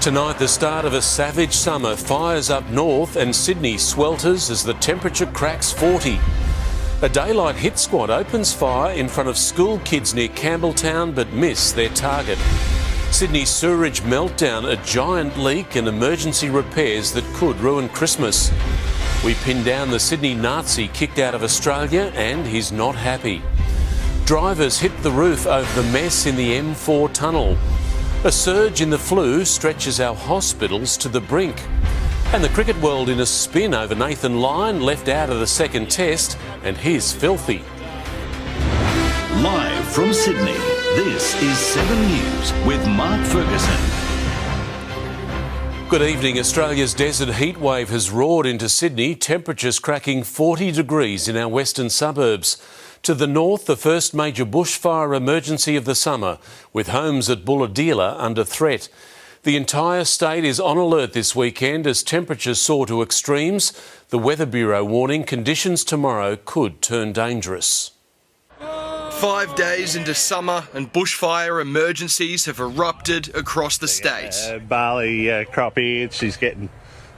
Tonight, the start of a savage summer. Fires up north and Sydney swelters as the temperature cracks 40. A daylight hit squad opens fire in front of school kids near Campbelltown but miss their target. Sydney sewerage meltdown, a giant leak and emergency repairs that could ruin Christmas. We pin down the Sydney Nazi kicked out of Australia and he's not happy. Drivers hit the roof over the mess in the M4 tunnel. A surge in the flu stretches our hospitals to the brink. And the cricket world in a spin over Nathan Lyon, left out of the second test, and he's filthy. Live from Sydney, this is 7 News with Mark Ferguson. Good evening. Australia's desert heat wave has roared into Sydney, temperatures cracking 40 degrees in our western suburbs. To the north, the first major bushfire emergency of the summer, with homes at Bulahdelah under threat. The entire state is on alert this weekend as temperatures soar to extremes. The Weather Bureau warning conditions tomorrow could turn dangerous. 5 days into summer and bushfire emergencies have erupted across the state. Barley crop here, she's getting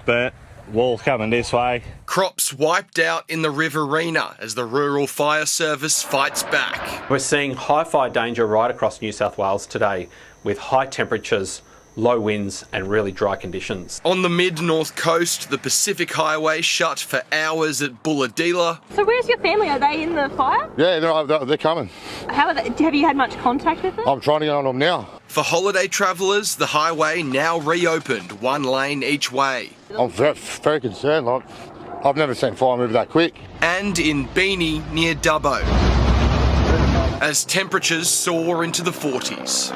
burnt. Wall coming this way. Crops wiped out in the Riverina as the Rural Fire Service fights back. We're seeing high fire danger right across New South Wales today, with high temperatures, low winds and really dry conditions. On the mid-north coast, the Pacific Highway shut for hours at Bulahdelah. So where's your family? Are they in the fire? Yeah, they're coming. How are they? Have you had much contact with them? I'm trying to get on them now. For holiday travellers, the highway now reopened, one lane each way. I'm very concerned. Like, I've never seen fire move that quick. And in Beanie near Dubbo, as temperatures soar into the 40s.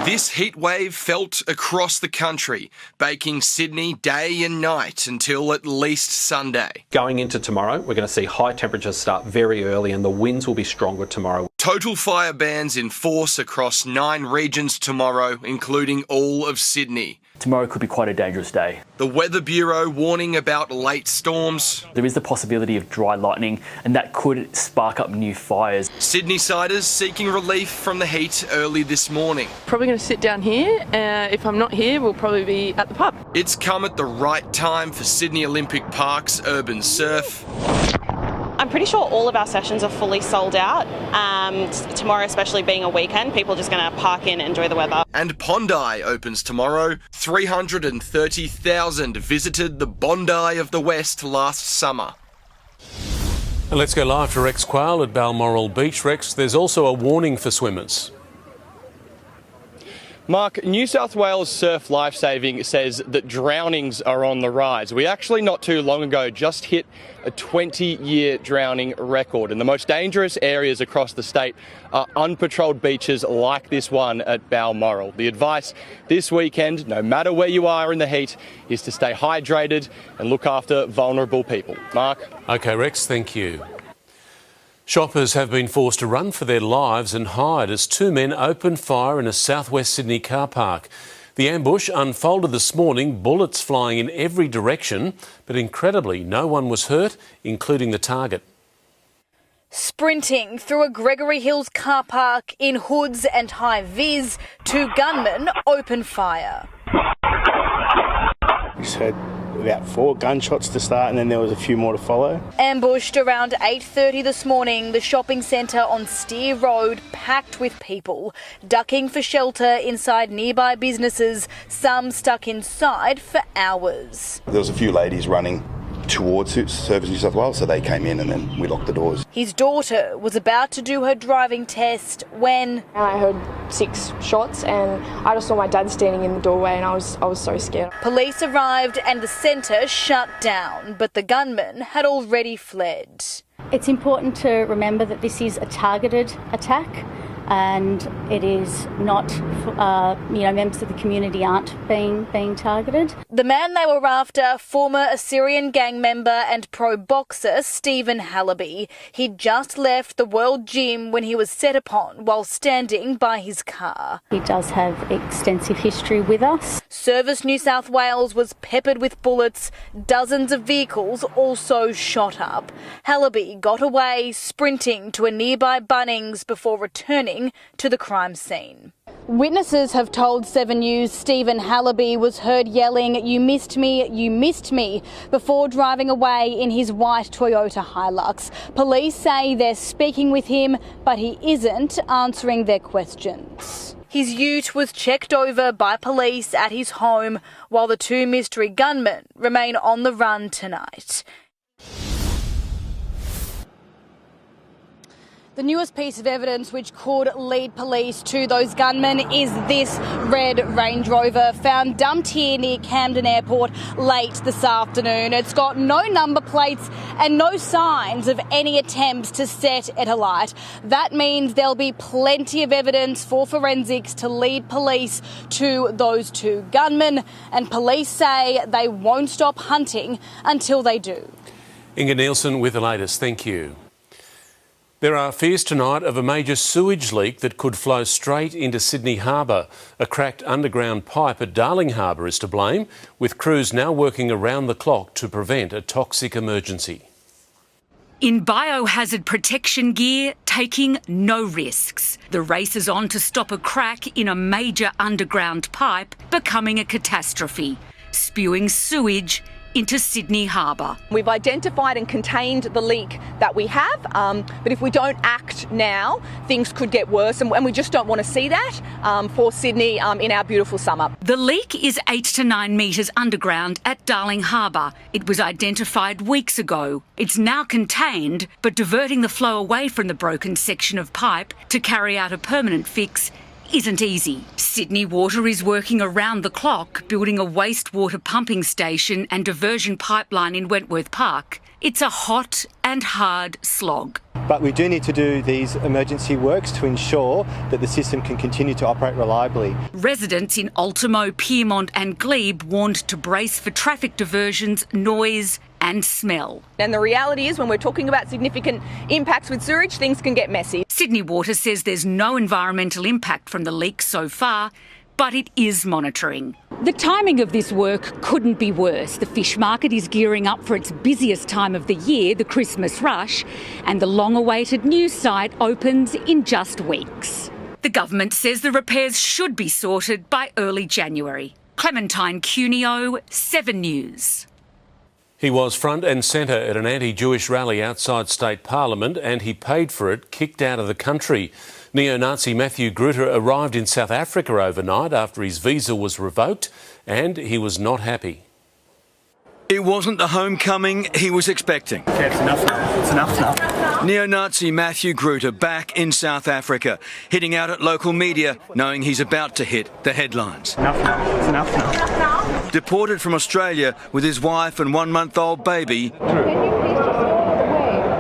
This heat wave felt across the country, baking Sydney day and night until at least Sunday. Going into tomorrow, we're going to see high temperatures start very early and the winds will be stronger tomorrow. Total fire bans in force across 9 regions tomorrow, including all of Sydney. Tomorrow could be quite a dangerous day. The Weather Bureau warning about late storms. There is the possibility of dry lightning and that could spark up new fires. Sydney-siders seeking relief from the heat early this morning. Probably going to sit down here. If I'm not here, we'll probably be at the pub. It's come at the right time for Sydney Olympic Park's urban surf. I'm pretty sure all of our sessions are fully sold out. Tomorrow, especially being a weekend, people are just going to park in and enjoy the weather. And Bondi opens tomorrow. 330,000 visited the Bondi of the West last summer. And let's go live to Rex Quayle at Balmoral Beach. Rex, there's also a warning for swimmers. Mark, New South Wales Surf Lifesaving says that drownings are on the rise. We actually not too long ago just hit a 20-year drowning record, and the most dangerous areas across the state are unpatrolled beaches like this one at Balmoral. The advice this weekend, no matter where you are in the heat, is to stay hydrated and look after vulnerable people. Mark? OK, Rex, thank you. Shoppers have been forced to run for their lives and hide as 2 men opened fire in a southwest Sydney car park. The ambush unfolded this morning, bullets flying in every direction, but incredibly no one was hurt, including the target. Sprinting through a Gregory Hills car park in hoods and high vis, 2 gunmen opened fire. We heard about 4 gunshots to start and then there was a few more to follow. Ambushed around 8:30 this morning, the shopping centre on Steer Road packed with people, ducking for shelter inside nearby businesses, some stuck inside for hours. There was a few ladies running towards Service New South Wales, so they came in and then we locked the doors. His daughter was about to do her driving test when I heard 6 shots and I just saw my dad standing in the doorway and I was so scared. Police arrived and the centre shut down, but the gunman had already fled. It's important to remember that this is a targeted attack and it is not, members of the community aren't being targeted. The man they were after, former Assyrian gang member and pro boxer Stephen Hallaby. He'd just left the World Gym when he was set upon while standing by his car. He does have extensive history with us. Service New South Wales was peppered with bullets. Dozens of vehicles also shot up. Hallaby got away, sprinting to a nearby Bunnings before returning to the crime scene. Witnesses have told 7 News Stephen Hallaby was heard yelling, "You missed me," before driving away in his white Toyota Hilux. Police say they're speaking with him, but he isn't answering their questions. His ute was checked over by police at his home, while the two mystery gunmen remain on the run tonight. The newest piece of evidence which could lead police to those gunmen is this red Range Rover found dumped here near Camden Airport late this afternoon. It's got no number plates and no signs of any attempts to set it alight. That means there'll be plenty of evidence for forensics to lead police to those two gunmen, and police say they won't stop hunting until they do. Inga Nielsen with the latest. Thank you. There are fears tonight of a major sewage leak that could flow straight into Sydney Harbour. A cracked underground pipe at Darling Harbour is to blame, with crews now working around the clock to prevent a toxic emergency. In biohazard protection gear, taking no risks. The race is on to stop a crack in a major underground pipe becoming a catastrophe, spewing sewage into Sydney Harbour. We've identified and contained the leak that we have, but if we don't act now, things could get worse, and we just don't want to see that for Sydney in our beautiful summer. The leak is 8 to 9 metres underground at Darling Harbour. It was identified weeks ago. It's now contained, but diverting the flow away from the broken section of pipe to carry out a permanent fix isn't easy. Sydney Water is working around the clock, building a wastewater pumping station and diversion pipeline in Wentworth Park. It's a hot and hard slog. But we do need to do these emergency works to ensure that the system can continue to operate reliably. Residents in Ultimo, Pyrmont and Glebe warned to brace for traffic diversions, noise and smell. And the reality is, when we're talking about significant impacts with sewage, things can get messy. Sydney Water says there's no environmental impact from the leak so far, but it is monitoring. The timing of this work couldn't be worse. The fish market is gearing up for its busiest time of the year, the Christmas rush, and the long-awaited new site opens in just weeks. The government says the repairs should be sorted by early January. Clementine Cuneo, 7 News. He was front and centre at an anti-Jewish rally outside State Parliament, and he paid for it, kicked out of the country. Neo-Nazi Matthew Grutter arrived in South Africa overnight after his visa was revoked, and he was not happy. It wasn't the homecoming he was expecting. Okay, it's enough now. It's enough now. Neo-Nazi Matthew Grutter back in South Africa, hitting out at local media, knowing he's about to hit the headlines. Enough now. It's enough now. Deported from Australia with his wife and 1-month-old baby,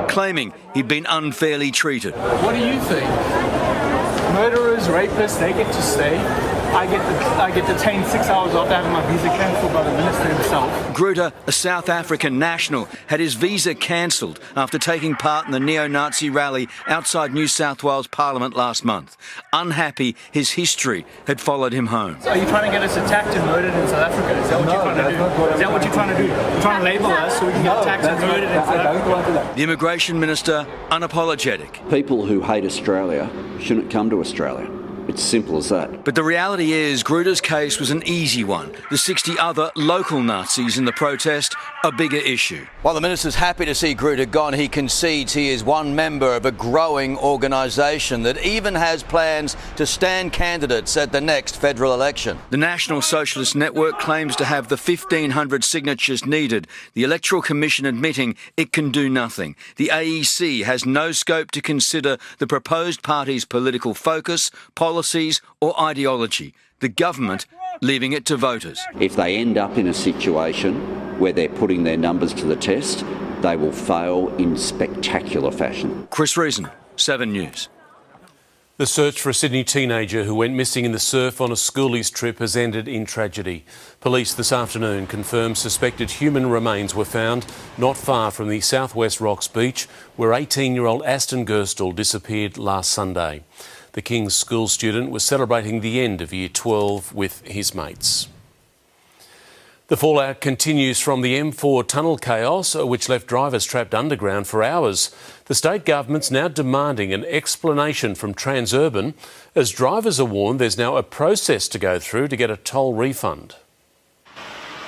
claiming he'd been unfairly treated. What do you think? Murderers, rapists, they get to stay. I get detained 6 hours after having my visa cancelled by the minister himself. Grutter, a South African national, had his visa cancelled after taking part in the neo-Nazi rally outside New South Wales Parliament last month. Unhappy, his history had followed him home. So are you trying to get us attacked and murdered in South Africa? Is that what you're trying to do? Is that what you're trying to do? You're trying to label us so we can get attacked and murdered in South Africa? The immigration minister, unapologetic. People who hate Australia shouldn't come to Australia. It's simple as that. But the reality is, Grutter's case was an easy one. The 60 other local Nazis in the protest, a bigger issue. While the minister's happy to see Grutter gone, he concedes he is one member of a growing organisation that even has plans to stand candidates at the next federal election. The National Socialist Network claims to have the 1,500 signatures needed, the Electoral Commission admitting it can do nothing. The AEC has no scope to consider the proposed party's political focus, policies or ideology. The government leaving it to voters. If they end up in a situation where they're putting their numbers to the test, they will fail in spectacular fashion. Chris Reason, 7 News. The search for a Sydney teenager who went missing in the surf on a schoolies trip has ended in tragedy. Police this afternoon confirmed suspected human remains were found not far from the Southwest Rocks beach, where 18-year-old Aston Gerstle disappeared last Sunday. The King's School student was celebrating the end of Year 12 with his mates. The fallout continues from the M4 tunnel chaos, which left drivers trapped underground for hours. The state government's now demanding an explanation from Transurban, as drivers are warned there's now a process to go through to get a toll refund.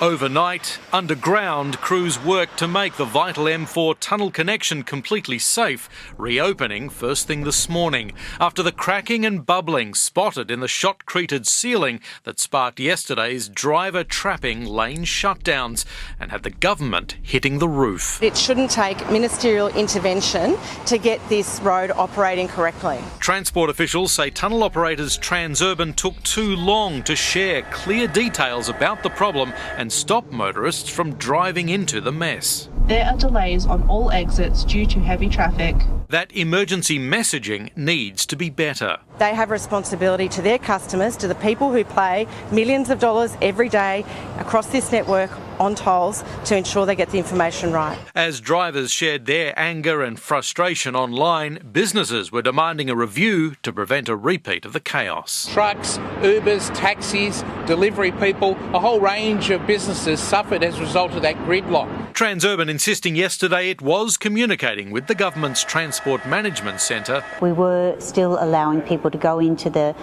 Overnight, underground, crews worked to make the vital M4 tunnel connection completely safe, reopening first thing this morning after the cracking and bubbling spotted in the shotcreted ceiling that sparked yesterday's driver trapping lane shutdowns and had the government hitting the roof. It shouldn't take ministerial intervention to get this road operating correctly. Transport officials say tunnel operators Transurban took too long to share clear details about the problem and stop motorists from driving into the mess. There are delays on all exits due to heavy traffic. That emergency messaging needs to be better. They have responsibility to their customers, to the people who pay millions of dollars every day across this network on tolls to ensure they get the information right. As drivers shared their anger and frustration online, businesses were demanding a review to prevent a repeat of the chaos. Trucks, Ubers, taxis, delivery people, a whole range of businesses suffered as a result of that gridlock. Transurban insisting yesterday it was communicating with the government's Transport Management Centre. We were still allowing people to go into the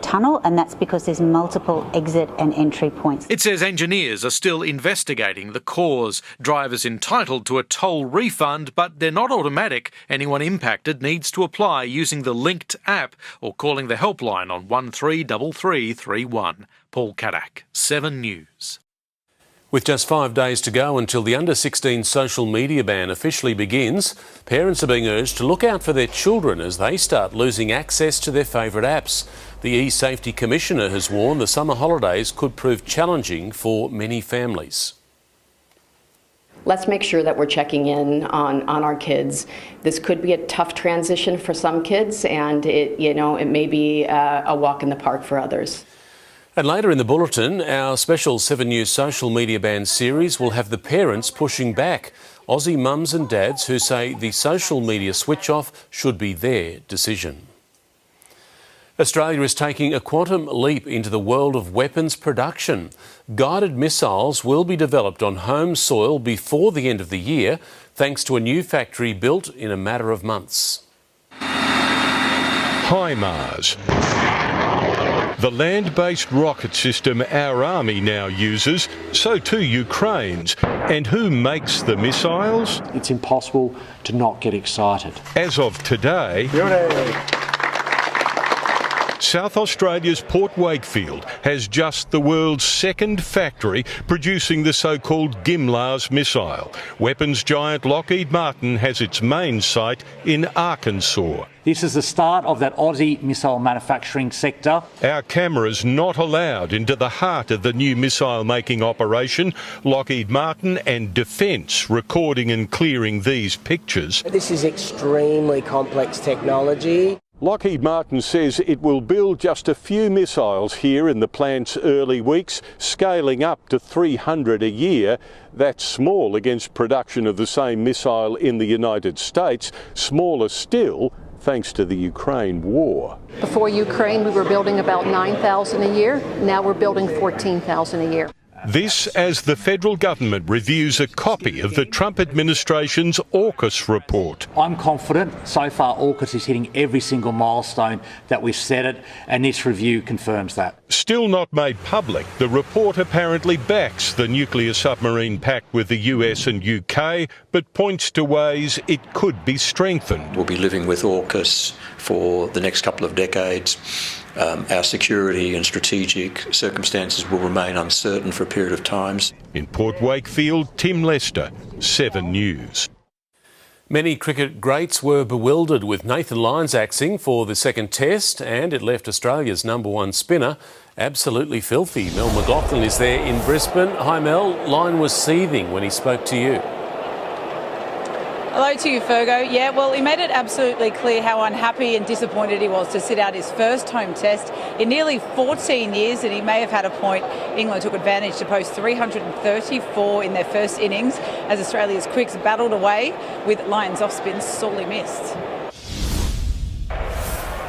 tunnel, and that's because there's multiple exit and entry points. It says engineers are still investigating the cause. Drivers entitled to a toll refund, but they're not automatic. Anyone impacted needs to apply using the linked app or calling the helpline on 133331. Paul Caddack, 7 News. With just 5 days to go until the under-16 social media ban officially begins, parents are being urged to look out for their children as they start losing access to their favourite apps. The E-Safety Commissioner has warned the summer holidays could prove challenging for many families. Let's make sure that we're checking in on our kids. This could be a tough transition for some kids, and it may be a walk in the park for others. And later in the bulletin, our special 7 News social media ban series will have the parents pushing back. Aussie mums and dads who say the social media switch off should be their decision. Australia is taking a quantum leap into the world of weapons production. Guided missiles will be developed on home soil before the end of the year, thanks to a new factory built in a matter of months. HIMARS. The land-based rocket system our army now uses, so too Ukraine's. And who makes the missiles? It's impossible to not get excited. As of today, South Australia's Port Wakefield has just the world's second factory producing the so-called GMLRS missile. Weapons giant Lockheed Martin has its main site in Arkansas. This is the start of that Aussie missile manufacturing sector. Our cameras not allowed into the heart of the new missile-making operation. Lockheed Martin and Defence recording and clearing these pictures. This is extremely complex technology. Lockheed Martin says it will build just a few missiles here in the plant's early weeks, scaling up to 300 a year. That's small against production of the same missile in the United States, smaller still thanks to the Ukraine war. Before Ukraine, we were building about 9,000 a year. Now we're building 14,000 a year. This as the federal government reviews a copy of the Trump administration's AUKUS report. I'm confident so far AUKUS is hitting every single milestone that we've set it, and this review confirms that. Still not made public, the report apparently backs the nuclear submarine pact with the US and UK, but points to ways it could be strengthened. We'll be living with AUKUS for the next couple of decades. Our security and strategic circumstances will remain uncertain for a period of times. In Port Wakefield, Tim Lester, 7 News. Many cricket greats were bewildered with Nathan Lyon's axing for the second test, and it left Australia's #1 spinner absolutely filthy. Mel McLaughlin is there in Brisbane. Hi Mel, Lyon was seething when he spoke to you. Hello to you, Fergo. Yeah, well, he made it absolutely clear how unhappy and disappointed he was to sit out his first home test in nearly 14 years, and he may have had a point. England took advantage to post 334 in their first innings as Australia's quicks battled away with Lyon's off-spin sorely missed.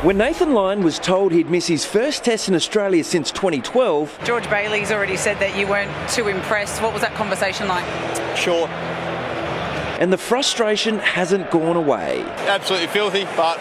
When Nathan Lyon was told he'd miss his first test in Australia since 2012... George Bailey's already said that you weren't too impressed. What was that conversation like? Short. And the frustration hasn't gone away. Absolutely filthy, but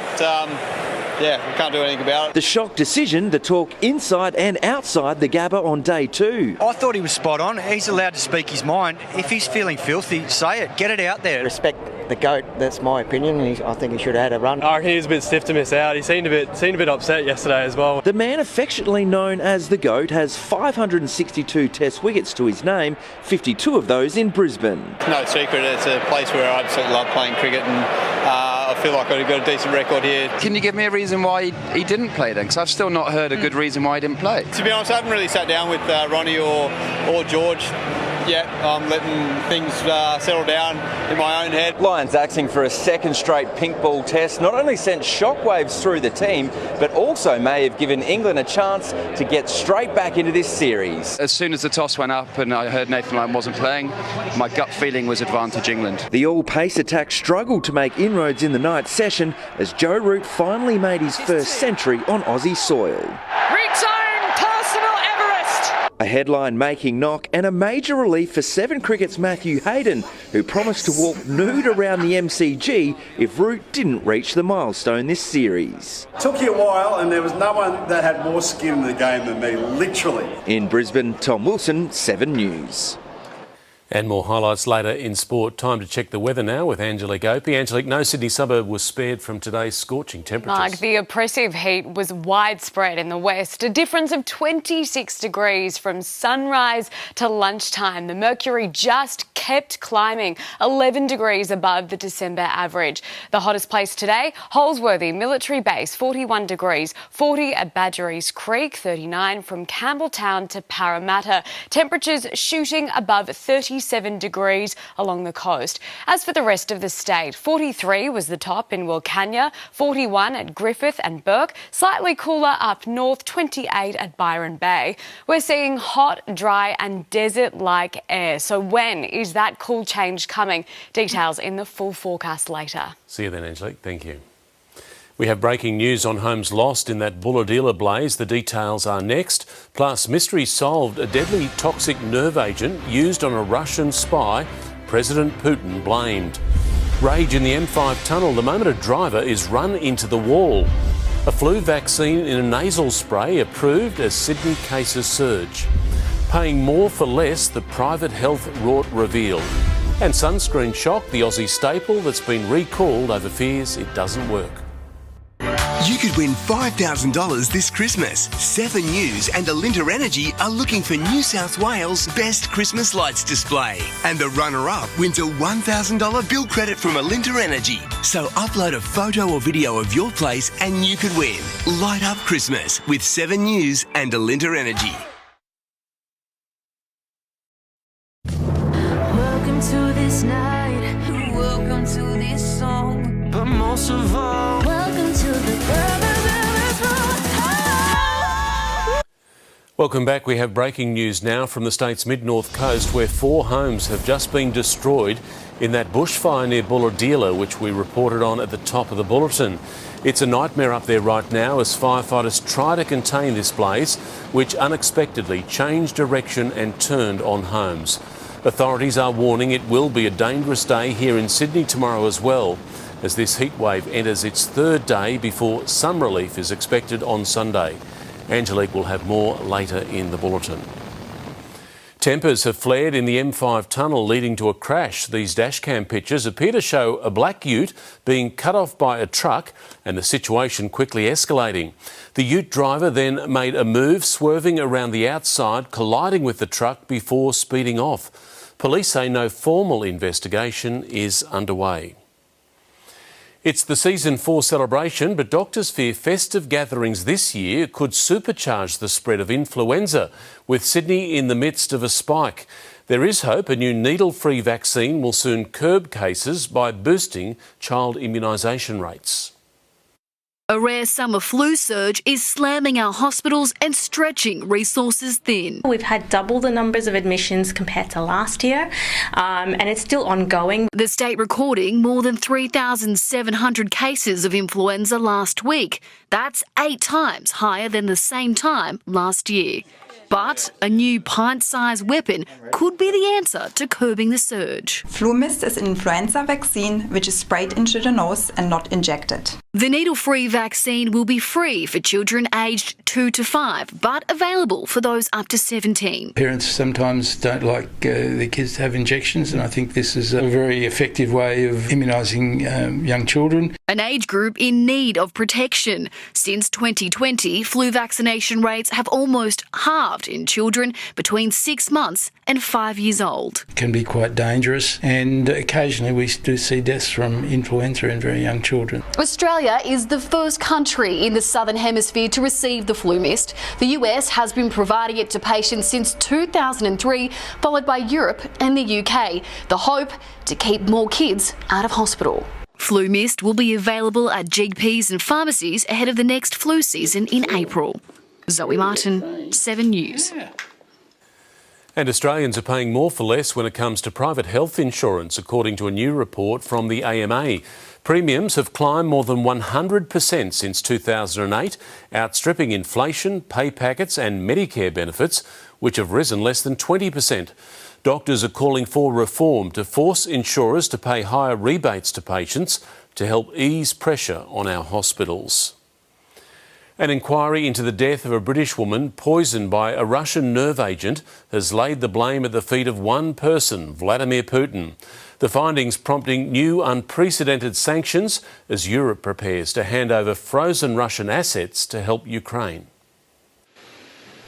yeah, we can't do anything about it. The shock decision to talk inside and outside the Gabba on day 2. I thought he was spot on. He's allowed to speak his mind. If he's feeling filthy, say it. Get it out there. Respect the GOAT, that's my opinion. I think he should have had a run. I reckon he was a bit stiff to miss out. He seemed a bit upset yesterday as well. The man affectionately known as the GOAT has 562 test wickets to his name, 52 of those in Brisbane. No secret, it's a place where I absolutely love playing cricket, and I feel like I've got a decent record here. Can you give me a reason why he didn't play then? Because I've still not heard a good reason why he didn't play. To be honest, I haven't really sat down with Ronnie or George yet. I'm letting things settle down in my own head. Lions axing for a second straight pink ball test not only sent shockwaves through the team, but also may have given England a chance to get straight back into this series. As soon as the toss went up and I heard Nathan Lyon wasn't playing, my gut feeling was advantage England. The all-pace attack struggled to make inroads in the night session as Joe Root finally made his first century on Aussie soil. A headline-making knock and a major relief for Seven Cricket's Matthew Hayden, who promised to walk nude around the MCG if Root didn't reach the milestone this series. Took you a while, and there was no one that had more skin in the game than me, literally. In Brisbane, Tom Wilson, 7 News. And more highlights later in sport. Time to check the weather now with Angelique Opie. Angelique, no Sydney suburb was spared from today's scorching temperatures. Mark, the oppressive heat was widespread in the west. A difference of 26 degrees from sunrise to lunchtime. The mercury just kept climbing, 11 degrees above the December average. The hottest place today, Holsworthy Military Base, 41 degrees, 40 at Badgerys Creek, 39 from Campbelltown to Parramatta. Temperatures shooting above 37 degrees along the coast. As for the rest of the state, 43 was the top in Wilcannia, 41 at Griffith and Burke, slightly cooler up north, 28 at Byron Bay. We're seeing hot, dry and desert-like air. So when is that cool change coming? Details in the full forecast later. See you then, Angelique. Thank you. We have breaking news on homes lost in that Bulahdelah blaze. The details are next. Plus, mystery solved: a deadly toxic nerve agent used on a Russian spy. President Putin blamed. Rage in the M5 tunnel the moment a driver is run into the wall. A flu vaccine in a nasal spray approved as Sydney cases surge. Paying more for less, the private health rort revealed. And sunscreen shock, the Aussie staple that's been recalled over fears it doesn't work. You could win $5,000 this Christmas. 7 News and Alinta Energy are looking for New South Wales' best Christmas lights display. And the runner-up wins a $1,000 bill credit from Alinta Energy. So upload a photo or video of your place and you could win. Light up Christmas with 7 News and Alinta Energy. Welcome to this night, welcome to this song, but most of all, welcome to the Welcome back. We have breaking news now from the state's mid-north coast, where 4 homes have just been destroyed in that bushfire near Bulahdelah, which we reported on at the top of the bulletin. It's a nightmare up there right now as firefighters try to contain this blaze, which unexpectedly changed direction and turned on homes. Authorities are warning it will be a dangerous day here in Sydney tomorrow as well, as this heat wave enters its 3rd day before some relief is expected on Sunday. Angelique will have more later in the bulletin. Tempers have flared in the M5 tunnel, leading to a crash. These dashcam pictures appear to show a black ute being cut off by a truck and the situation quickly escalating. The ute driver then made a move, swerving around the outside, colliding with the truck before speeding off. Police say no formal investigation is underway. It's the season 4 celebration, but doctors fear festive gatherings this year could supercharge the spread of influenza, with Sydney in the midst of a spike. There is hope a new needle-free vaccine will soon curb cases by boosting child immunisation rates. A rare summer flu surge is slamming our hospitals and stretching resources thin. We've had double the numbers of admissions compared to last year, and it's still ongoing. The state recording more than 3,700 cases of influenza last week. That's 8 times higher than the same time last year. But a new pint-sized weapon could be the answer to curbing the surge. FluMist is an influenza vaccine which is sprayed into the nose and not injected. The needle-free vaccine will be free for children aged 2 to 5, but available for those up to 17. Parents sometimes don't like their kids to have injections, and I think this is a very effective way of immunising young children. An age group in need of protection. Since 2020, flu vaccination rates have almost halved in children between 6 months and 5 years old. It can be quite dangerous, and occasionally we do see deaths from influenza in very young children. Australia is the first country in the Southern Hemisphere to receive the FluMist. The US has been providing it to patients since 2003, followed by Europe and the UK. The hope to keep more kids out of hospital. FluMist will be available at GPs and pharmacies ahead of the next flu season in April. Zoe Martin, 7 News. And Australians are paying more for less when it comes to private health insurance, according to a new report from the AMA. Premiums have climbed more than 100% since 2008, outstripping inflation, pay packets and Medicare benefits, which have risen less than 20%. Doctors are calling for reform to force insurers to pay higher rebates to patients to help ease pressure on our hospitals. An inquiry into the death of a British woman poisoned by a Russian nerve agent has laid the blame at the feet of one person, Vladimir Putin. The findings prompting new unprecedented sanctions as Europe prepares to hand over frozen Russian assets to help Ukraine.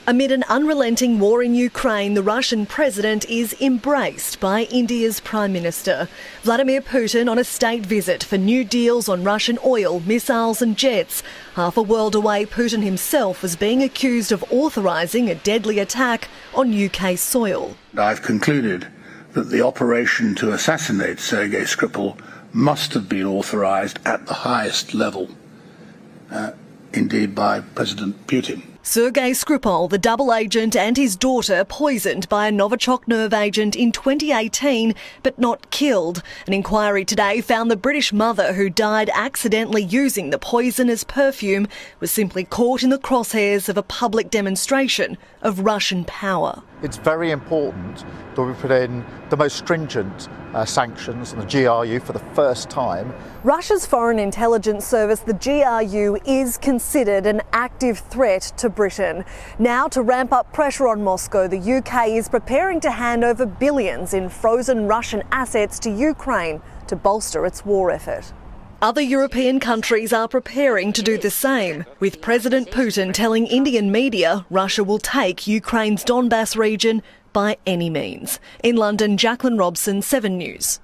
Amid an unrelenting war in Ukraine, the Russian president is embraced by India's Prime Minister. Vladimir Putin on a state visit for new deals on Russian oil, missiles and jets. Half a world away, Putin himself was being accused of authorising a deadly attack on UK soil. I've concluded that the operation to assassinate Sergei Skripal must have been authorised at the highest level, indeed by President Putin. Sergei Skripal, the double agent, and his daughter poisoned by a Novichok nerve agent in 2018, but not killed. An inquiry today found the British mother who died accidentally using the poison as perfume was simply caught in the crosshairs of a public demonstration of Russian power. It's very important that we put in the most stringent sanctions on the GRU for the first time. Russia's Foreign Intelligence Service, the GRU, is considered an active threat to Britain. Now, to ramp up pressure on Moscow, the UK is preparing to hand over billions in frozen Russian assets to Ukraine to bolster its war effort. Other European countries are preparing to do the same, with President Putin telling Indian media Russia will take Ukraine's Donbass region by any means. In London, Jacqueline Robson, 7 News.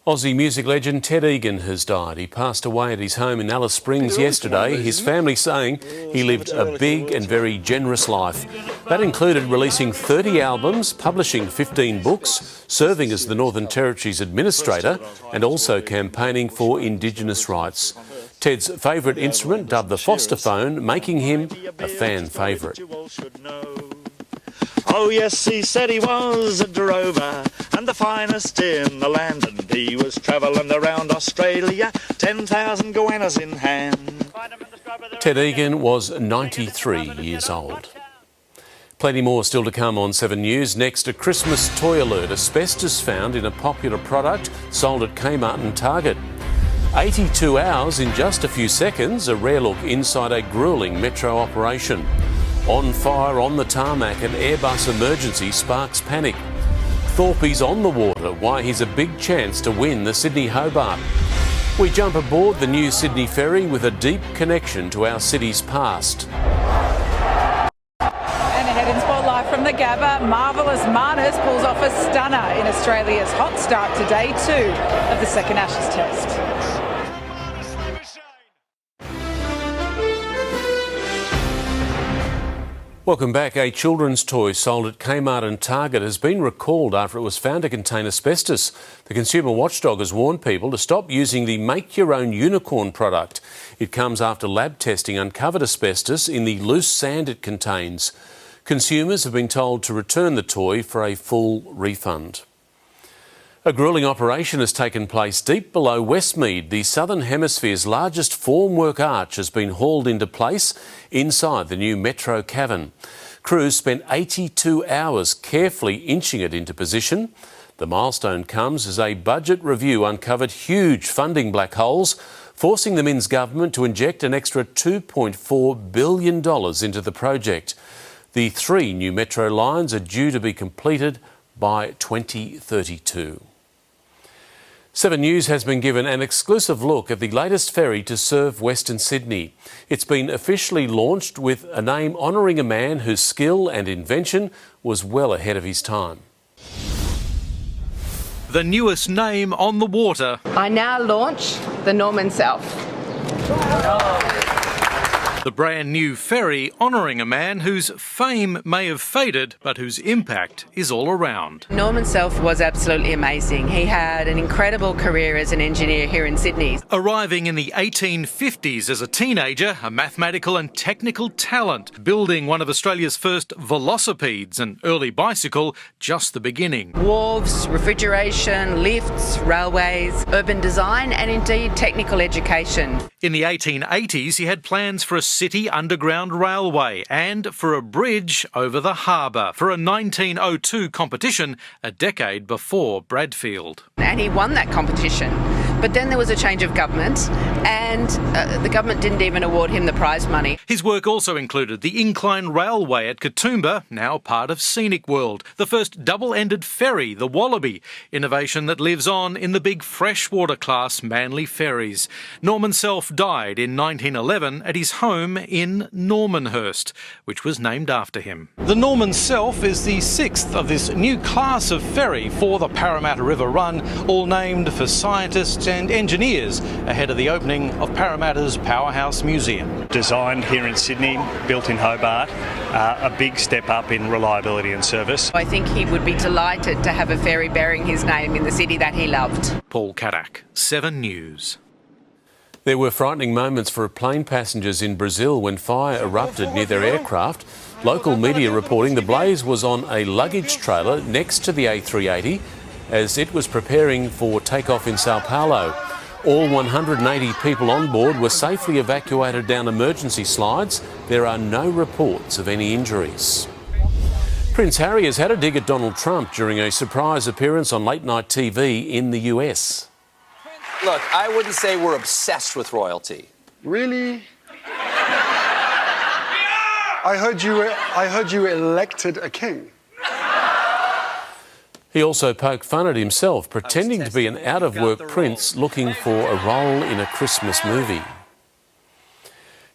Aussie music legend Ted Egan has died. He passed away at his home in Alice Springs yesterday, his family saying he lived a big and very generous life. That included releasing 30 albums, publishing 15 books, serving as the Northern Territory's administrator and also campaigning for Indigenous rights. Ted's favourite instrument, dubbed the Foster phone, making him a fan favourite. Oh yes, he said he was a drover and the finest in the land, and he was travelling around Australia, 10,000 goannas in hand. Ted Egan was 93 years old. Plenty more still to come on 7 News. Next, a Christmas toy alert. Asbestos found in a popular product sold at Kmart and Target. 82 hours in just a few seconds, a rare look inside a gruelling metro operation. On fire on the tarmac, an Airbus emergency sparks panic. Thorpe's on the water, why he's a big chance to win the Sydney Hobart. We jump aboard the new Sydney ferry with a deep connection to our city's past. And ahead in Spotlight from the Gabba, Marvellous Marnus pulls off a stunner in Australia's hot start to day 2 of the second Ashes Test. Welcome back. A children's toy sold at Kmart and Target has been recalled after it was found to contain asbestos. The consumer watchdog has warned people to stop using the Make Your Own Unicorn product. It comes after lab testing uncovered asbestos in the loose sand it contains. Consumers have been told to return the toy for a full refund. A gruelling operation has taken place deep below Westmead. The Southern Hemisphere's largest formwork arch has been hauled into place inside the new Metro cavern. Crews spent 82 hours carefully inching it into position. The milestone comes as a budget review uncovered huge funding black holes, forcing the Minns government to inject an extra $2.4 billion into the project. The 3 new Metro lines are due to be completed by 2032. 7 News has been given an exclusive look at the latest ferry to serve Western Sydney. It's been officially launched with a name honouring a man whose skill and invention was well ahead of his time. The newest name on the water. I now launch the Norman Self. The brand new ferry honouring a man whose fame may have faded, but whose impact is all around. Norman Self was absolutely amazing. He had an incredible career as an engineer here in Sydney. Arriving in the 1850s as a teenager, a mathematical and technical talent, building one of Australia's first velocipedes, an early bicycle, just the beginning. Wharves, refrigeration, lifts, railways, urban design and indeed technical education. In the 1880s, he had plans for a city underground railway and for a bridge over the harbour for a 1902 competition a decade before Bradfield. And he won that competition. But then there was a change of government and the government didn't even award him the prize money. His work also included the incline railway at Katoomba, now part of Scenic World, the first double-ended ferry, the Wallaby, innovation that lives on in the big freshwater class Manly ferries. Norman Self died in 1911 at his home in Normanhurst, which was named after him. The Norman Self is the 6th of this new class of ferry for the Parramatta River Run, all named for scientists and engineers ahead of the opening of Parramatta's Powerhouse Museum. Designed here in Sydney, built in Hobart, a big step up in reliability and service. I think he would be delighted to have a ferry bearing his name in the city that he loved. Paul Kadak, 7 News. There were frightening moments for plane passengers in Brazil when fire erupted near their aircraft. Local media reporting the blaze was on a luggage trailer next to the A380 as it was preparing for takeoff in Sao Paulo. All 180 people on board were safely evacuated down emergency slides. There are no reports of any injuries. Prince Harry has had a dig at Donald Trump during a surprise appearance on late-night TV in the US. Look, I wouldn't say we're obsessed with royalty. Really? I heard you elected a king. He also poked fun at himself, pretending to be an out-of-work prince looking for a role in a Christmas movie.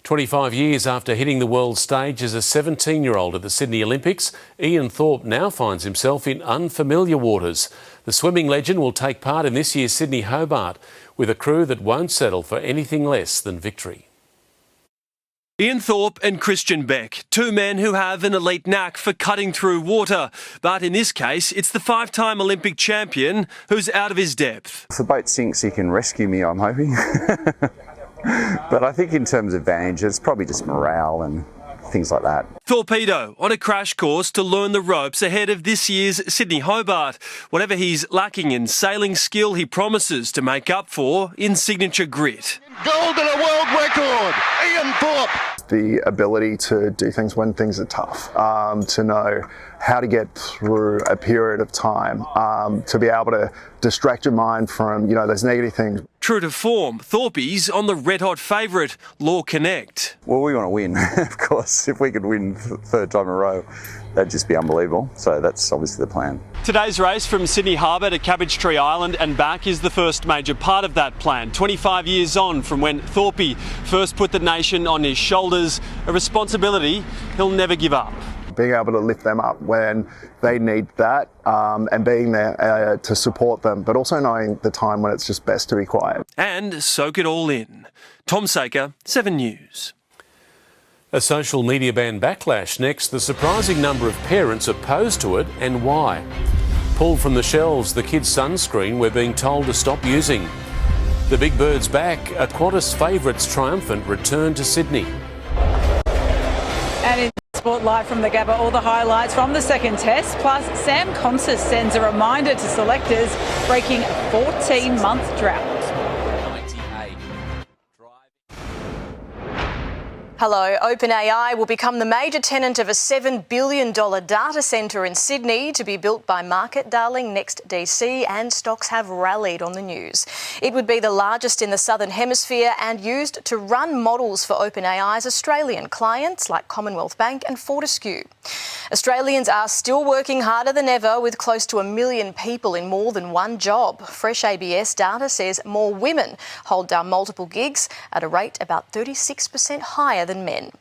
25 years after hitting the world stage as a 17-year-old at the Sydney Olympics, Ian Thorpe now finds himself in unfamiliar waters. The swimming legend will take part in this year's Sydney Hobart with a crew that won't settle for anything less than victory. Ian Thorpe and Christian Beck, 2 men who have an elite knack for cutting through water. But in this case, it's the 5-time Olympic champion who's out of his depth. If the boat sinks, he can rescue me, I'm hoping. But I think in terms of advantage, it's probably just morale and things like that. Torpedo on a crash course to learn the ropes ahead of this year's Sydney Hobart. Whatever he's lacking in sailing skill, he promises to make up for in signature grit. Gold and a world record, Ian Thorpe. The ability to do things when things are tough, to know how to get through a period of time, to be able to distract your mind from, those negative things. True to form, Thorpe's on the red-hot favourite, Law Connect. Well, we want to win, of course. If we could win for the 3rd time in a row, that'd just be unbelievable. So that's obviously the plan. Today's race from Sydney Harbour to Cabbage Tree Island and back is the first major part of that plan. 25 years on from when Thorpe first put the nation on his shoulders, a responsibility he'll never give up. Being able to lift them up when they need that and being there to support them, but also knowing the time when it's just best to be quiet. And soak it all in. Tom Saker, 7 News. A social media ban backlash next. The surprising number of parents opposed to it and why. Pulled from the shelves, the kids' sunscreen we're being told to stop using. The big bird's back. A Qantas favourites triumphant return to Sydney. And in sport live from the Gabba, all the highlights from the second test. Plus, Sam Consis sends a reminder to selectors, breaking a 14-month drought. Hello. OpenAI will become the major tenant of a $7 billion data centre in Sydney to be built by market darling NextDC, and stocks have rallied on the news. It would be the largest in the Southern Hemisphere and used to run models for OpenAI's Australian clients like Commonwealth Bank and Fortescue. Australians are still working harder than ever, with close to 1 million people in more than one job. Fresh ABS data says more women hold down multiple gigs at a rate about 36% higher than men.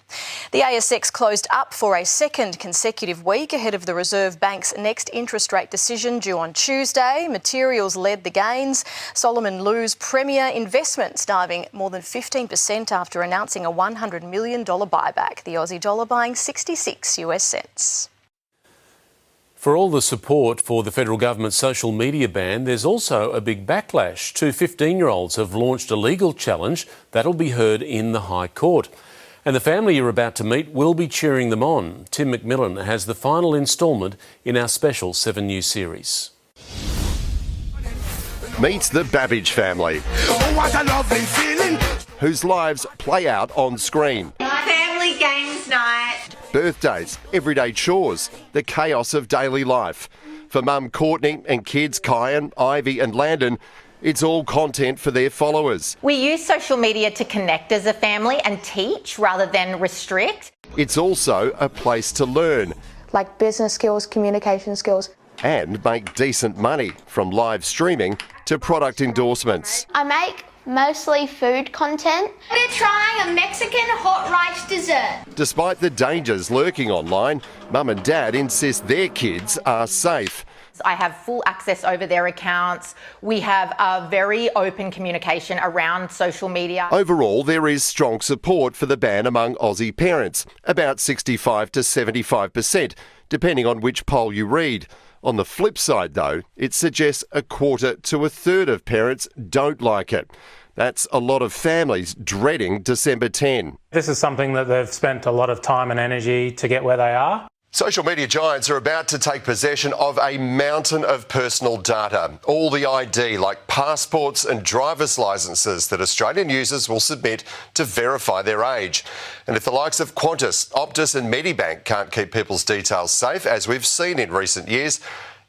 The ASX closed up for a second consecutive week ahead of the Reserve Bank's next interest rate decision due on Tuesday. Materials led the gains. Solomon Lew's Premier Investments diving more than 15% after announcing a $100 million buyback. The Aussie dollar buying 66 US cents. For all the support for the federal government's social media ban, there's also a big backlash. 2 15-year-olds have launched a legal challenge that'll be heard in the High Court. And the family you're about to meet will be cheering them on. Tim McMillan has the final instalment in our special 7 News series. Meet the Babbage family. Oh, what a lovely feeling! Whose lives play out on screen. Family games night. Birthdays, everyday chores, the chaos of daily life. For mum Courtney and kids Kyan, Ivy and Landon, it's all content for their followers. We use social media to connect as a family and teach rather than restrict. It's also a place to learn. Like business skills, communication skills. And make decent money, from live streaming to product endorsements. I make mostly food content. We're trying a Mexican hot rice dessert. Despite the dangers lurking online, mum and dad insist their kids are safe. I have full access over their accounts. We have a very open communication around social media. Overall, there is strong support for the ban among Aussie parents, about 65 to 75%, depending on which poll you read. On the flip side, though, it suggests a quarter to a third of parents don't like it. That's a lot of families dreading December 10. This is something that they've spent a lot of time and energy to get where they are. Social media giants are about to take possession of a mountain of personal data. All the ID, like passports and driver's licences, that Australian users will submit to verify their age. And if the likes of Qantas, Optus and Medibank can't keep people's details safe, as we've seen in recent years,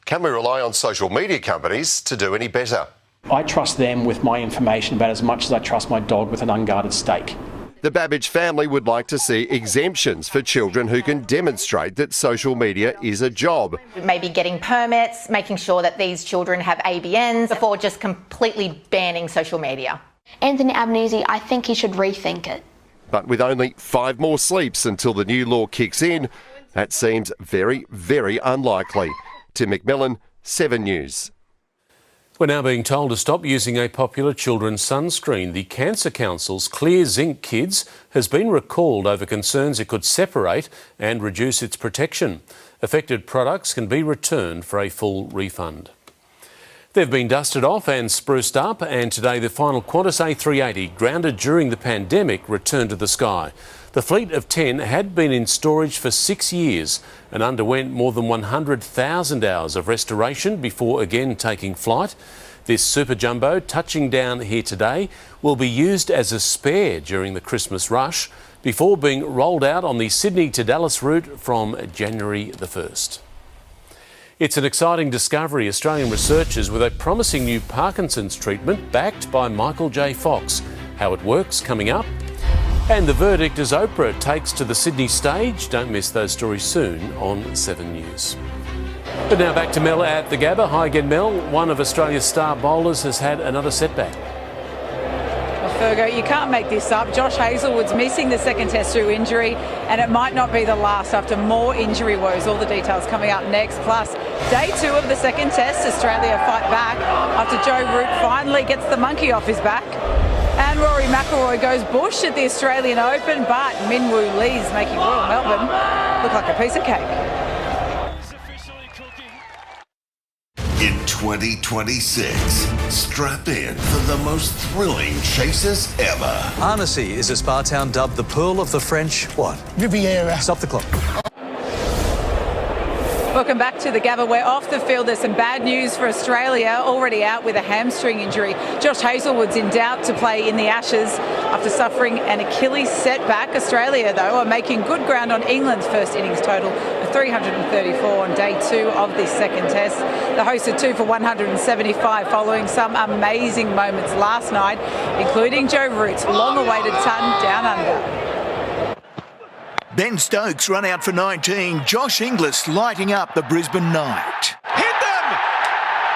can we rely on social media companies to do any better? I trust them with my information about as much as I trust my dog with an unguarded steak. The Babbage family would like to see exemptions for children who can demonstrate that social media is a job. Maybe getting permits, making sure that these children have ABNs before just completely banning social media. Anthony Albanese, I think he should rethink it. But with only 5 more sleeps until the new law kicks in, that seems very, very unlikely. Tim McMillan, 7 News. We're now being told to stop using a popular children's sunscreen. The Cancer Council's Clear Zinc Kids has been recalled over concerns it could separate and reduce its protection. Affected products can be returned for a full refund. They've been dusted off and spruced up, and today the final Qantas A380, grounded during the pandemic, returned to the sky. The fleet of 10 had been in storage for 6 years and underwent more than 100,000 hours of restoration before again taking flight. This super jumbo touching down here today will be used as a spare during the Christmas rush before being rolled out on the Sydney to Dallas route from January the 1st. It's an exciting discovery. Australian researchers with a promising new Parkinson's treatment backed by Michael J. Fox. How it works coming up. And the verdict as Oprah takes to the Sydney stage. Don't miss those stories soon on 7 News. But now back to Mel at the Gabba. Hi again, Mel. One of Australia's star bowlers has had another setback. Well, Fergo, you can't make this up. Josh Hazlewood's missing the second test through injury, and it might not be the last after more injury woes. All the details coming up next. Plus, day 2 of the second test, Australia fight back after Joe Root finally gets the monkey off his back. And Rory McIlroy goes bush at the Australian Open, but Minwoo Lee's making Royal Melbourne look like a piece of cake. In 2026, strap in for the most thrilling chases ever. Annecy is a spa town dubbed the Pearl of the French, what? Riviera. Stop the clock. Welcome back to the Gabba. We're off the field. There's some bad news for Australia, already out with a hamstring injury. Josh Hazlewood's in doubt to play in the Ashes after suffering an Achilles setback. Australia, though, are making good ground on England's first innings total of 334 on day 2 of this second test. The hosts are 2 for 175 following some amazing moments last night, including Joe Root's long-awaited ton down under. Ben Stokes run out for 19. Josh Inglis lighting up the Brisbane night. Hit them!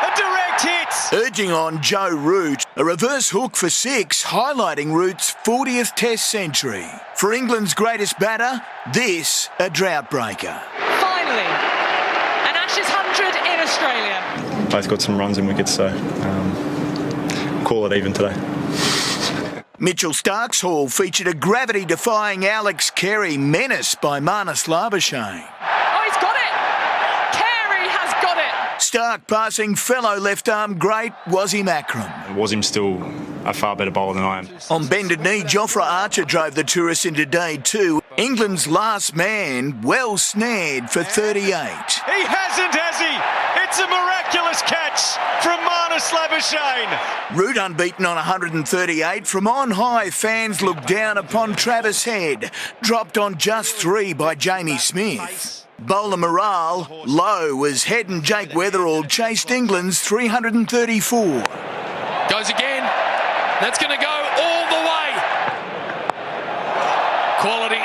A direct hit! Urging on Joe Root, a reverse hook for 6, highlighting Root's 40th Test century. For England's greatest batter, this a drought breaker. Finally, an Ashes 100 in Australia. Both got some runs and wickets, so call it even today. Mitchell Stark's haul featured a gravity-defying Alex Carey menace by Marnus Labuschagne. Oh, he's got it! Carey has got it! Stark passing fellow left-arm great Wazim Akram. Wazim's still a far better bowler than I am. On bended knee, Jofra Archer drove the tourists into day 2. England's last man, well snared for 38. He hasn't, has he? It's a miraculous catch from Marnus Labuschagne. Root unbeaten on 138. From on high, fans looked down upon Travis Head, dropped on just 3 by Jamie Smith. Bowler morale low as Head and Jake Weatherall chased England's 334. Goes again. That's going to go all the way. Quality.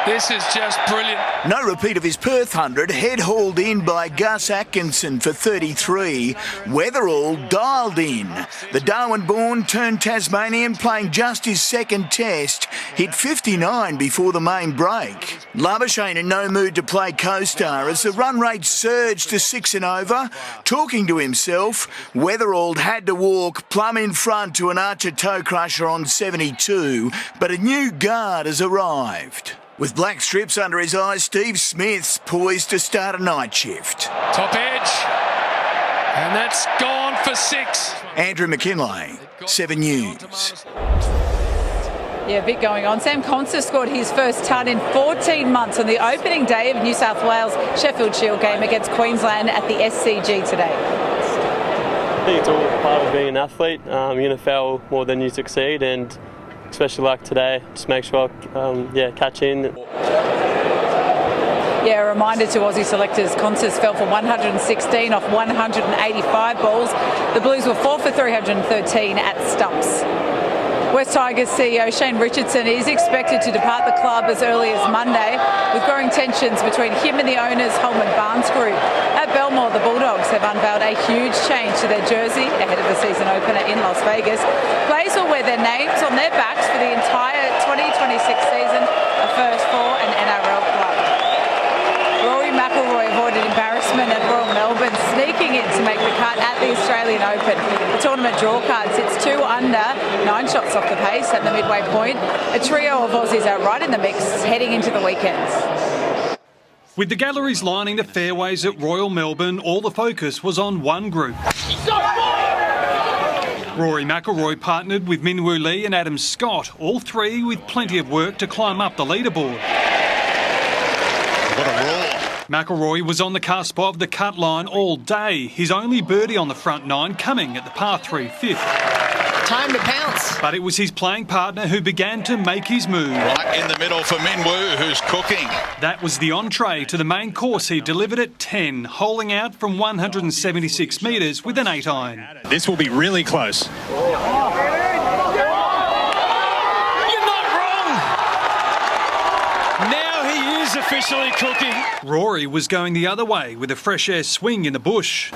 This is just brilliant. No repeat of his Perth 100. Head hauled in by Gus Atkinson for 33. Weatherall dialed in. The Darwin-born turned Tasmanian, playing just his second test, hit 59 before the main break. Labuschagne in no mood to play co-star as the run rate surged to 6 and over. Talking to himself, Weatherall had to walk plumb in front to an Archer toe crusher on 72, but a new guard has arrived. With black strips under his eyes, Steve Smith's poised to start a night shift. Top edge. And that's gone for 6. Andrew McKinlay, 7 News. Yeah, a bit going on. Sam Conser scored his first ton in 14 months on the opening day of New South Wales Sheffield Shield game against Queensland at the SCG today. I think it's all part of being an athlete. You're going to fail more than you succeed, and especially like today, just make sure I catch in. Yeah, a reminder to Aussie selectors, Concerts fell for 116 off 185 balls. The Blues were 4 for 313 at stumps. West Tigers CEO Shane Richardson is expected to depart the club as early as Monday, with growing tensions between him and the owners Holman Barnes Group. At Belmore, the Bulldogs have unveiled a huge change to their jersey ahead of the season opener in Las Vegas. Players will wear their names on their backs for the entire 2026 season, a first for an NRL club. Rory McIlroy avoided embarrassment at Royal Melbourne, sneaking in to make the cut at the Australian Open. The tournament draw card sits 2 under, 9 shots off the pace at the midway point. A trio of Aussies are right in the mix heading into the weekends. With the galleries lining the fairways at Royal Melbourne, all the focus was on one group. Rory McIlroy partnered with Minwoo Lee and Adam Scott, all three with plenty of work to climb up the leaderboard. What a roar. McIlroy was on the cusp of the cut line all day, his only birdie on the front 9 coming at the par 3 fifth. Time to pounce. But it was his playing partner who began to make his move. Right in the middle for Minwoo, who's cooking. That was the entree to the main course. He delivered at 10, holing out from 176 metres with an 8-iron. This will be really close. Officially cooking. Rory was going the other way with a fresh air swing in the bush.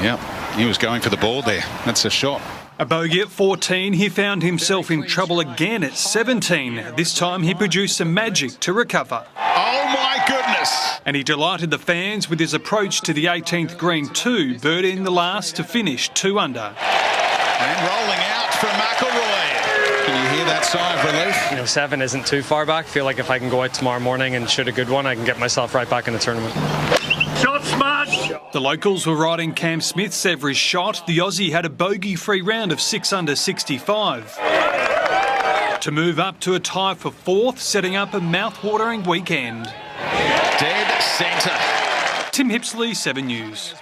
Yep, he was going for the ball there. That's a shot. A bogey at 14, he found himself in trouble again at 17. This time he produced some magic to recover. Oh my goodness! And he delighted the fans with his approach to the 18th green 2, birdieing the last to finish 2 under. And rolling out from McElroy. Can you hear that sigh of relief? 7 isn't too far back. I feel like if I can go out tomorrow morning and shoot a good one, I can get myself right back in the tournament. Shot smash! The locals were riding Cam Smith's every shot. The Aussie had a bogey-free round of 6 under 65. To move up to a tie for 4th, setting up a mouth-watering weekend. Dead centre. Tim Hipsley, 7 News.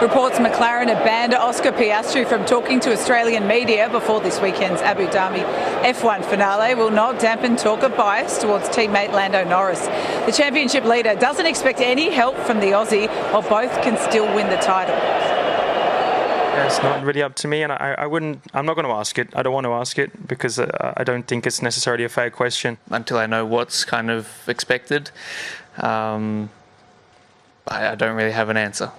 Reports McLaren have banned Oscar Piastri from talking to Australian media before this weekend's Abu Dhabi F1 finale will not dampen talk of bias towards teammate Lando Norris. The championship leader doesn't expect any help from the Aussie, while both can still win the title. It's not really up to me, and I'm not going to ask it. I don't want to ask it because I don't think it's necessarily a fair question. Until I know what's kind of expected, I don't really have an answer.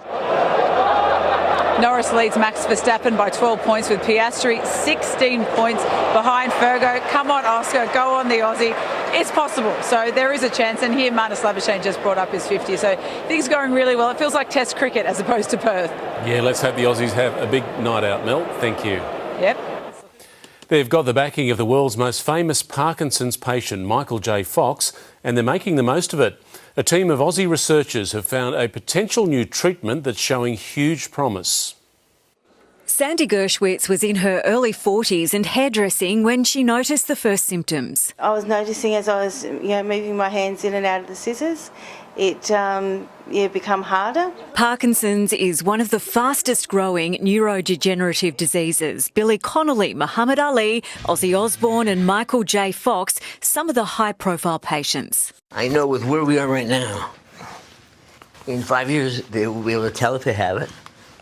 Norris leads Max Verstappen by 12 points, with Piastri 16 points behind Fergo. Come on, Oscar, go on the Aussie. It's possible. So there is a chance. And here, Marnus Labuschagne just brought up his 50. So things going really well. It feels like Test cricket as opposed to Perth. Yeah, let's hope the Aussies have a big night out, Mel. Thank you. Yep. They've got the backing of the world's most famous Parkinson's patient, Michael J. Fox, and they're making the most of it. A team of Aussie researchers have found a potential new treatment that's showing huge promise. Sandy Gershwitz was in her early 40s and hairdressing when she noticed the first symptoms. I was noticing as I was moving my hands in and out of the scissors, it become harder. Parkinson's is one of the fastest growing neurodegenerative diseases. Billy Connolly, Muhammad Ali, Ozzy Osbourne and Michael J. Fox, some of the high-profile patients. I know with where we are right now, in 5 years, they will be able to tell if they have it.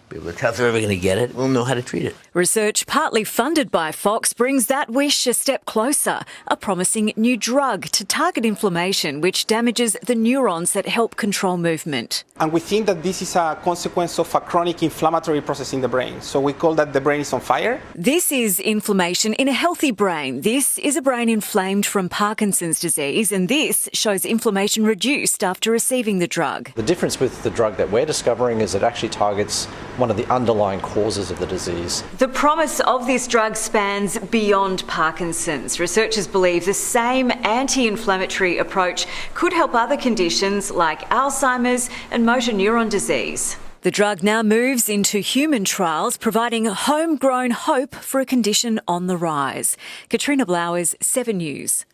Be able to tell if they're ever going to get it. We'll know how to treat it. Research partly funded by Fox brings that wish a step closer. A promising new drug to target inflammation, which damages the neurons that help control movement. And we think that this is a consequence of a chronic inflammatory process in the brain. So we call that the brain is on fire. This is inflammation in a healthy brain. This is a brain inflamed from Parkinson's disease, and this shows inflammation reduced after receiving the drug. The difference with the drug that we're discovering is it actually targets one of the underlying causes of the disease. The promise of this drug spans beyond Parkinson's. Researchers believe the same anti-inflammatory approach could help other conditions like Alzheimer's and motor neuron disease. The drug now moves into human trials, providing homegrown hope for a condition on the rise. Katrina Blowers, 7 News.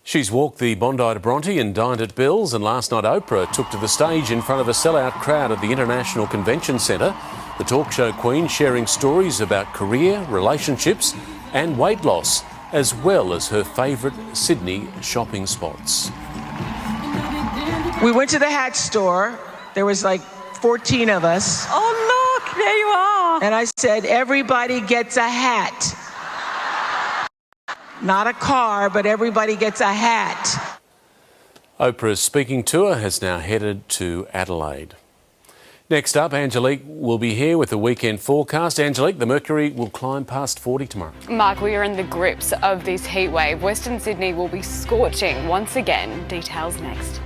She's walked the Bondi to Bronte and dined at Bill's, and last night Oprah took to the stage in front of a sellout crowd at the International Convention Centre. The talk show queen sharing stories about career, relationships and weight loss, as well as her favourite Sydney shopping spots. We went to the hat store. There was like 14 of us. Oh, look, there you are. And I said, everybody gets a hat. Not a car, but everybody gets a hat. Oprah's speaking tour has now headed to Adelaide. Next up, Angelique will be here with the weekend forecast. Angelique, the mercury will climb past 40 tomorrow. Mark, we are in the grips of this heat wave. Western Sydney will be scorching once again. Details next.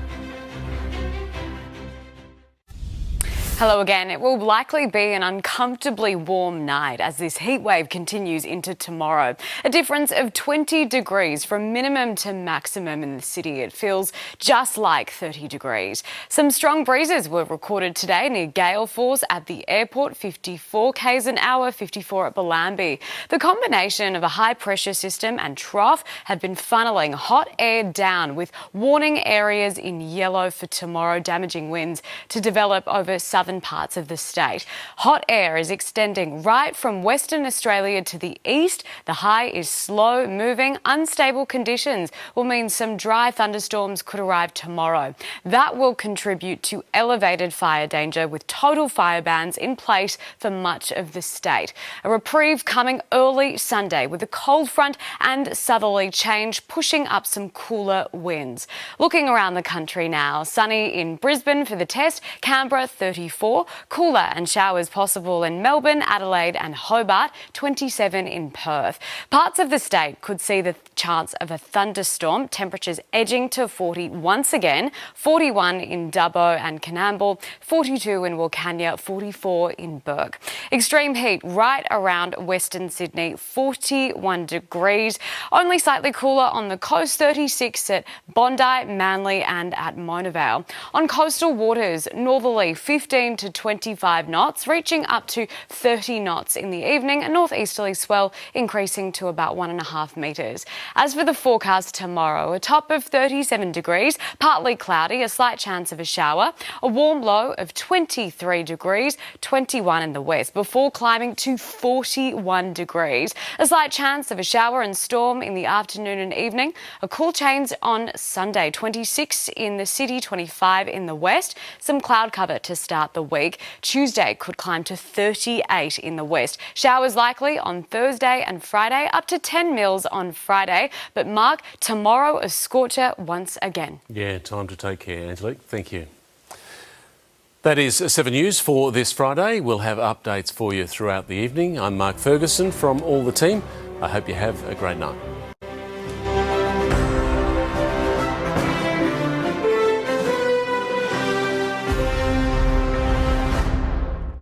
Hello again. It will likely be an uncomfortably warm night as this heat wave continues into tomorrow. A difference of 20 degrees from minimum to maximum in the city. It feels just like 30 degrees. Some strong breezes were recorded today near gale force at the airport, 54 k's an hour, 54 at Bellambi. The combination of a high pressure system and trough have been funneling hot air down, with warning areas in yellow for tomorrow, damaging winds to develop over southern parts of the state. Hot air is extending right from Western Australia to the east. The high is slow moving. Unstable conditions will mean some dry thunderstorms could arrive tomorrow. That will contribute to elevated fire danger, with total fire bans in place for much of the state. A reprieve coming early Sunday with a cold front and southerly change pushing up some cooler winds. Looking around the country now, sunny in Brisbane for the test, Canberra 34. 24. Cooler and showers possible in Melbourne, Adelaide and Hobart, 27 in Perth. Parts of the state could see the chance of a thunderstorm, temperatures edging to 40 once again, 41 in Dubbo and Canamble, 42 in Wilcannia, 44 in Burke. Extreme heat right around Western Sydney, 41 degrees. Only slightly cooler on the coast, 36 at Bondi, Manly and at Mona Vale. On coastal waters, northerly 15 to 25 knots, reaching up to 30 knots in the evening, a northeasterly swell increasing to about 1.5 metres. As for the forecast tomorrow, a top of 37 degrees, partly cloudy, a slight chance of a shower, a warm low of 23 degrees, 21 in the west, before climbing to 41 degrees. A slight chance of a shower and storm in the afternoon and evening. A cool change on Sunday, 26 in the city, 25 in the west. Some cloud cover to start the week. Tuesday could climb to 38 in the west. Showers likely on Thursday and Friday, up to 10 mils on Friday. But Mark, tomorrow a scorcher once again. Yeah, time to take care, Angelique. Thank you. That is 7 News for this Friday. We'll have updates for you throughout the evening. I'm Mark Ferguson from all the team. I hope you have a great night.